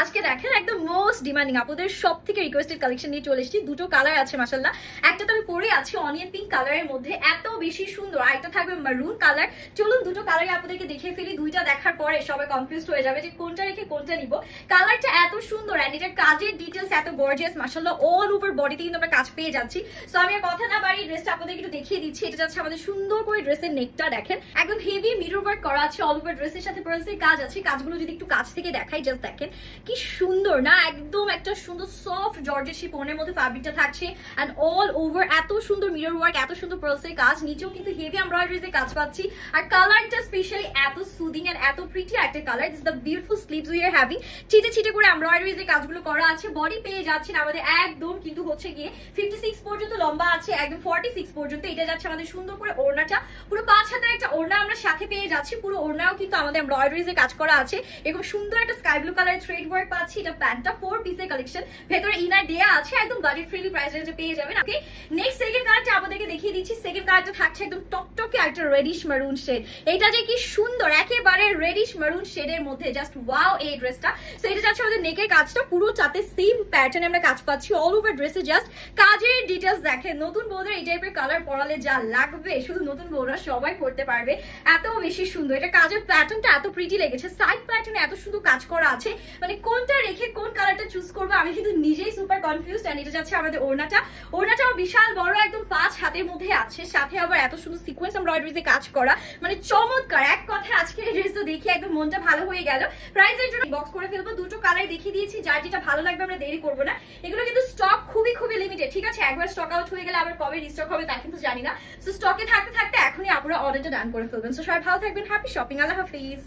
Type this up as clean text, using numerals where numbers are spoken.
আজকে দেখেন একদম মোস্ট ডিমান্ডিং আপুদের সবথেকে রিকোয়েস্টেড কালেকশন নিয়ে চলে এসেছি। দুটো কালার আছে মাশাআল্লাহ। একটা তো আমি পরে আছি অনিয়ন পিঙ্ক কালারের মধ্যে, এত বেশি সুন্দর। আরেকটা থাকবে মারুন কালার। চলুন দুটো কালারই আপনাদেরকে দেখিয়ে ফেলি। দুইটা দেখার পরে সবাই কনফিউজড হয়ে যাবে যে কোনটা রেখে কোনটা নিব। কালারটা এত সুন্দর এন্ড এটার কাজের ডিটেইলস এত গর্জিয়াস মাশাআল্লাহ। অল ওভার বডিতে কিন্তু আমরা কাজ পেয়ে যাচ্ছি। সো আমি আর কথা না বাড়িয়ে ড্রেসটা আপনাদেরকে একটু দেখিয়ে দিচ্ছি। এটা যাচ্ছে আমাদের সুন্দর করে ড্রেসের নেকটা দেখেন, একদম হেভি মিরর ওয়ার্ক করা আছে। অল ওভার ড্রেসের সাথে পেন্সিল কাজ আছে। কাজগুলো যদি একটু কাছ থেকে দেখাই, জাস্ট দেখেন কি সুন্দর না, একদম একটা সুন্দর সফট জর্জেট শিফনের মধ্যে ফ্যাব্রিকটা থাকছে এন্ড অল ওভার এত সুন্দর মিরর ওয়ার্ক, এত সুন্দর পেন্সিল কাজ, নিচেও কিন্তু হেভি এমব্রয়ডারিতে কাজ পাচ্ছি। আর কালারটা স্পেশালি এত সুদিং এন্ড এত প্রিটি একটা colour. This is the beautiful sleeves we are having. চিটে চিটে করে এমব্রয়ডারিতে কাজগুলো করা আছে। বডি পেয়ে যাচ্ছেন আমাদের একদম কিন্তু হচ্ছে গিয়ে 56 পর্যন্ত লম্বা আছে, একদম 46 পর্যন্ত। এটা যাচ্ছে আমাদের সুন্দর করে ওড়নাটা, পুরো 5 হাতের একটা ওড়না আমরা সাথে পেয়ে যাচ্ছি। পুরো ওড়নাও কিন্তু আমাদের এমব্রয়ডারিতে কাজ করা আছে। এরকম সুন্দর একটা স্কাই ব্লু কালারের থ্রেড ওয়ার্ক পাচ্ছি। এটা প্যান্টটা 4 পিসের কালেকশন, ভেতরে ইনার দেয়া আছে। একদম বাজেট ফ্রেন্ডলি প্রাইস রেঞ্জে পেয়ে যাবেন। ওকে, নেক্সট সেকেন্ড কালারটা আপনাদেরকে দেখিয়ে দিচ্ছি। সেকেন্ড কালারটা থাকছে একদম টকটকে একটা রেডিশ মেরুন শেড। এটা যে কি সুন্দর, একেবারে রেডিশ মেরুন শেডের মধ্যে জাস্ট ওয়াও এই ড্রেসটা। সো এটা যাচ্ছে আমাদের নেকের কাজটা, পুরো চাতে সেম প্যাটার্নে আমরা কাজ পাচ্ছি। অল ওভার ড্রেসে জাস্ট কাজের ডিটেইলস দেখেন। নতুন বউদের এই টাইপের কালার পরালে যা লাগবে, শুধু নতুন বউরা সবাই পড়তে পারবে, এত বেশি সুন্দর। এটা কাজের প্যাটার্নটা এত প্রিটি লেগেছে। সাইড প্যাটার্নে এত সুন্দর কাজ করা আছে, মানে কোনটা রেখে কোন কালারটা চুজ করবো আমি কিন্তু নিজেই সুপার কনফিউজড। এন্ড এটা যাচ্ছে আমাদের ওড়নাটা। ওড়নাটাও বিশাল বড়, একদম 5 হাতের মধ্যে আছে, সাথে আবার এত সুন্দর সিকোয়েন্স এমব্রয়ডারিতে কাজ করা, মানে চমৎকার। এক কথায় আজকে এই ড্রেসটা দেখে একদম মনটা ভালো হয়ে গেল। প্রাইসের জন্য বক্স করে ফেলবো। দুটো কালার দেখিয়ে দিয়েছি, যার যেটা ভালো লাগবে আমরা দেরি করবো না। এগুলো কিন্তু স্টক খুবই খুবই লিমিটেড, ঠিক আছে? একবার স্টক আউট হয়ে গেলে আবার কবে রিস্টক হবে তা কিন্তু জানি না। সো স্টকে থাকতে থাকতে এখনই আপনারা অর্ডারটা ডান করে ফেলবেন। সো সবাই ভালো থাকবেন, হ্যাপি শপিং, আল্লাহ হাফিজ।